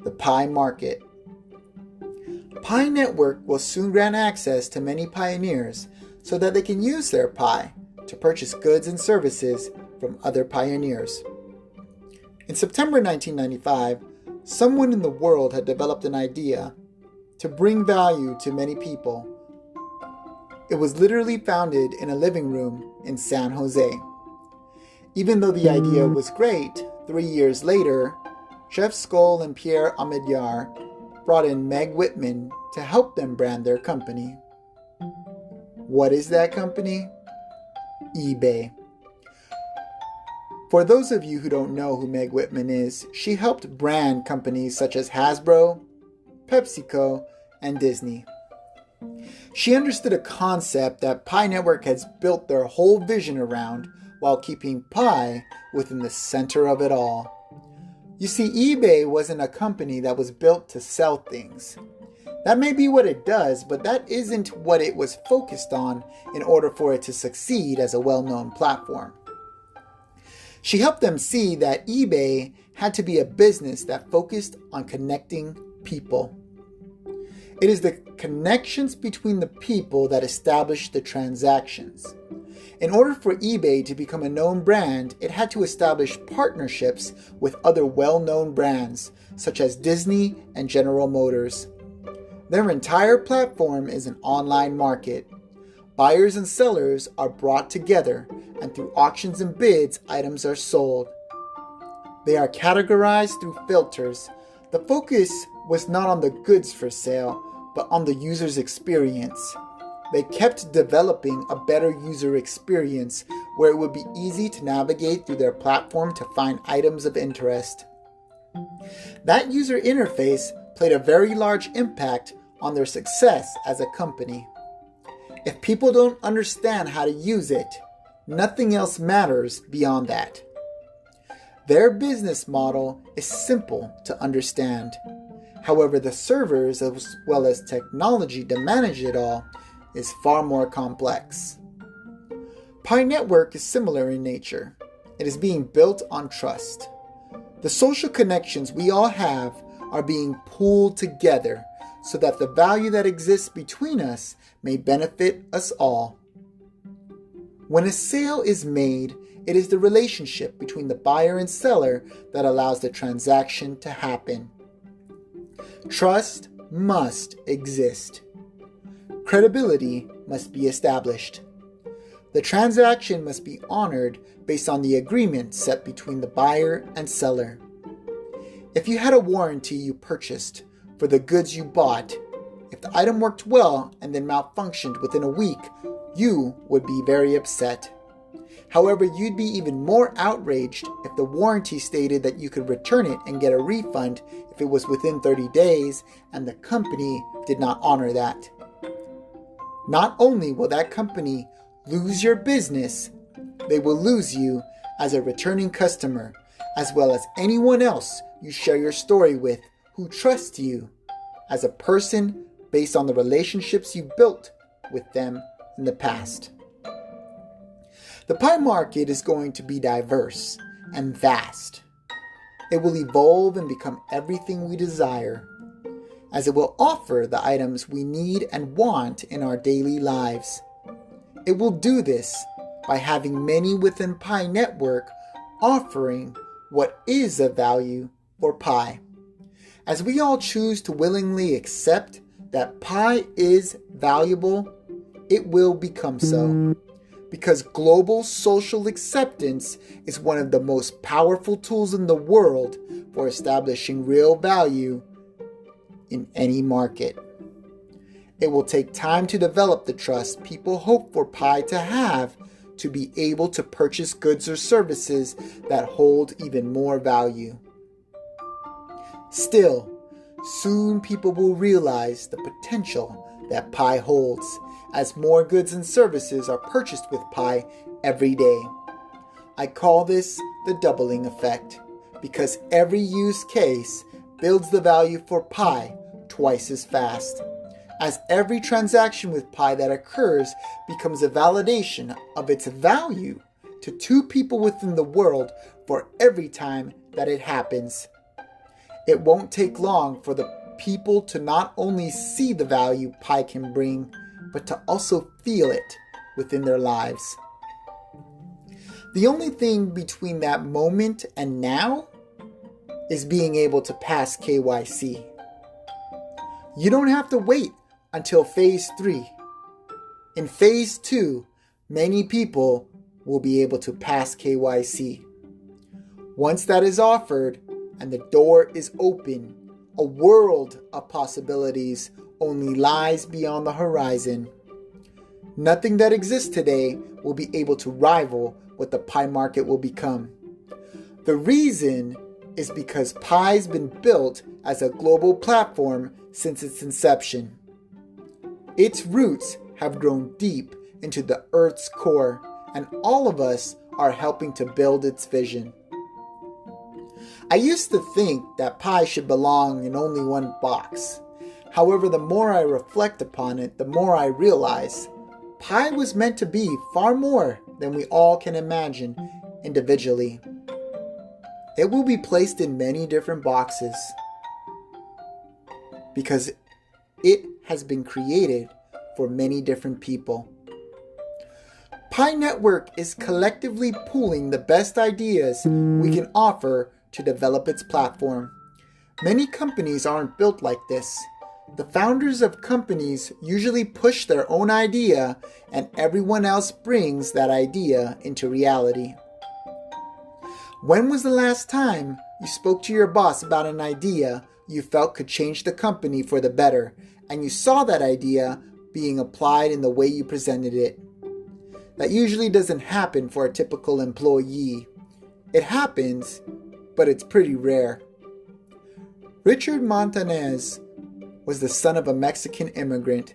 the Pi market. Pi Network will soon grant access to many pioneers so that they can use their Pi to purchase goods and services from other pioneers. In September 1995, someone in the world had developed an idea to bring value to many people. It was literally founded in a living room in San Jose. Even though the idea was great, 3 years later, Jeff Skoll and Pierre Omidyar brought in Meg Whitman to help them brand their company. What is that company? eBay. For those of you who don't know who Meg Whitman is, she helped brand companies such as Hasbro, PepsiCo, and Disney. She understood a concept that Pi Network has built their whole vision around while keeping Pi within the center of it all. You see, eBay wasn't a company that was built to sell things. That may be what it does, but that isn't what it was focused on in order for it to succeed as a well-known platform. She helped them see that eBay had to be a business that focused on connecting people. It is the connections between the people that establish the transactions. In order for eBay to become a known brand, it had to establish partnerships with other well-known brands, such as Disney and General Motors. Their entire platform is an online market. Buyers and sellers are brought together, and through auctions and bids, items are sold. They are categorized through filters. The focus was not on the goods for sale, but on the user's experience. They kept developing a better user experience where it would be easy to navigate through their platform to find items of interest. That user interface played a very large impact on their success as a company. If people don't understand how to use it, nothing else matters beyond that. Their business model is simple to understand. However, the servers as well as technology to manage it all is far more complex. Pi Network is similar in nature. It is being built on trust. The social connections we all have are being pooled together so that the value that exists between us may benefit us all. When a sale is made, it is the relationship between the buyer and seller that allows the transaction to happen. Trust must exist. Credibility must be established. The transaction must be honored based on the agreement set between the buyer and seller. If you had a warranty you purchased for the goods you bought, if the item worked well and then malfunctioned within a week, you would be very upset. However, you'd be even more outraged if the warranty stated that you could return it and get a refund if it was within 30 days and the company did not honor that. Not only will that company lose your business, they will lose you as a returning customer, as well as anyone else you share your story with who trusts you as a person based on the relationships you built with them in the past. The Pi market is going to be diverse and vast. It will evolve and become everything we desire, as it will offer the items we need and want in our daily lives. It will do this by having many within Pi Network offering what is of value for Pi. As we all choose to willingly accept that Pi is valuable, it will become so. Because global social acceptance is one of the most powerful tools in the world for establishing real value in any market. It will take time to develop the trust people hope for Pi to have to be able to purchase goods or services that hold even more value. Still, soon people will realize the potential that Pi holds, as more goods and services are purchased with Pi every day. I call this the doubling effect, because every use case builds the value for Pi twice as fast, as every transaction with Pi that occurs becomes a validation of its value to two people within the world for every time that it happens. It won't take long for the people to not only see the value Pi can bring, but to also feel it within their lives. The only thing between that moment and now is being able to pass KYC. You don't have to wait until phase 3. In phase 2, many people will be able to pass KYC. Once that is offered and the door is open, a world of possibilities only lies beyond the horizon. Nothing that exists today will be able to rival what the Pi market will become. The reason is because Pi's been built as a global platform since its inception. Its roots have grown deep into the Earth's core, and all of us are helping to build its vision. I used to think that Pi should belong in only one box. However, the more I reflect upon it, the more I realize Pi was meant to be far more than we all can imagine individually. It will be placed in many different boxes because it has been created for many different people. Pi Network is collectively pooling the best ideas we can offer to develop its platform. Many companies aren't built like this. The founders of companies usually push their own idea and everyone else brings that idea into reality. When was the last time you spoke to your boss about an idea you felt could change the company for the better, and you saw that idea being applied in the way you presented it? That usually doesn't happen for a typical employee. It happens, but it's pretty rare. Richard Montanez was the son of a Mexican immigrant.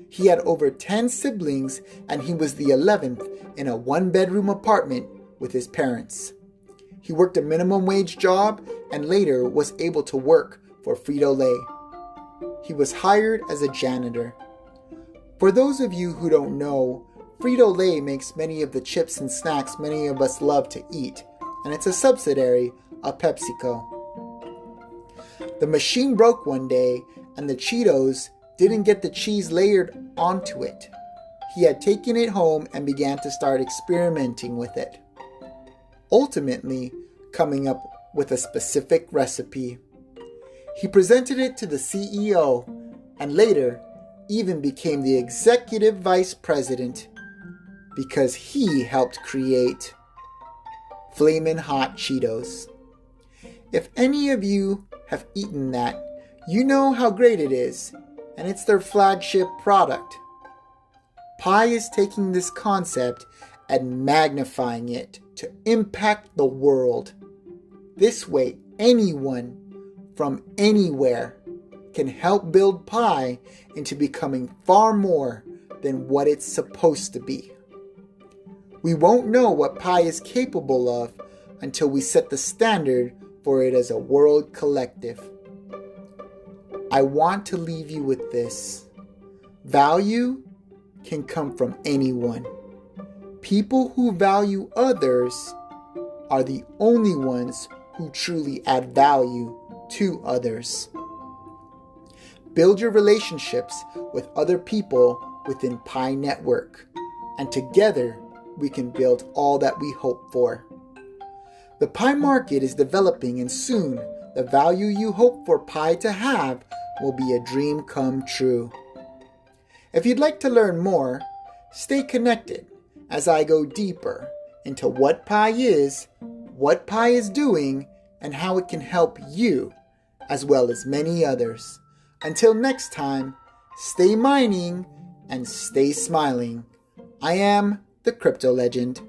He had over 10 siblings, and he was the 11th in a one-bedroom apartment with his parents. He worked a minimum wage job and later was able to work for Frito-Lay. He was hired as a janitor. For those of you who don't know, Frito-Lay makes many of the chips and snacks many of us love to eat, and it's a subsidiary of PepsiCo. The machine broke one day and the Cheetos didn't get the cheese layered onto it. He had taken it home and began to start experimenting with it, ultimately coming up with a specific recipe. He presented it to the CEO and later even became the executive vice president because he helped create Flamin' Hot Cheetos. If any of you have eaten that, you know how great it is, and it's their flagship product. Pi is taking this concept and magnifying it to impact the world. This way, anyone from anywhere can help build Pi into becoming far more than what it's supposed to be. We won't know what Pi is capable of until we set the standard for it as a world collective. I want to leave you with this. Value can come from anyone. People who value others are the only ones who truly add value to others. Build your relationships with other people within Pi Network, and together we can build all that we hope for. The Pi market is developing, and soon the value you hope for Pi to have will be a dream come true. If you'd like to learn more, stay connected as I go deeper into what Pi is, what Pi is doing, and how it can help you, as well as many others. Until next time, stay mining and stay smiling. I am the Crypto Legend.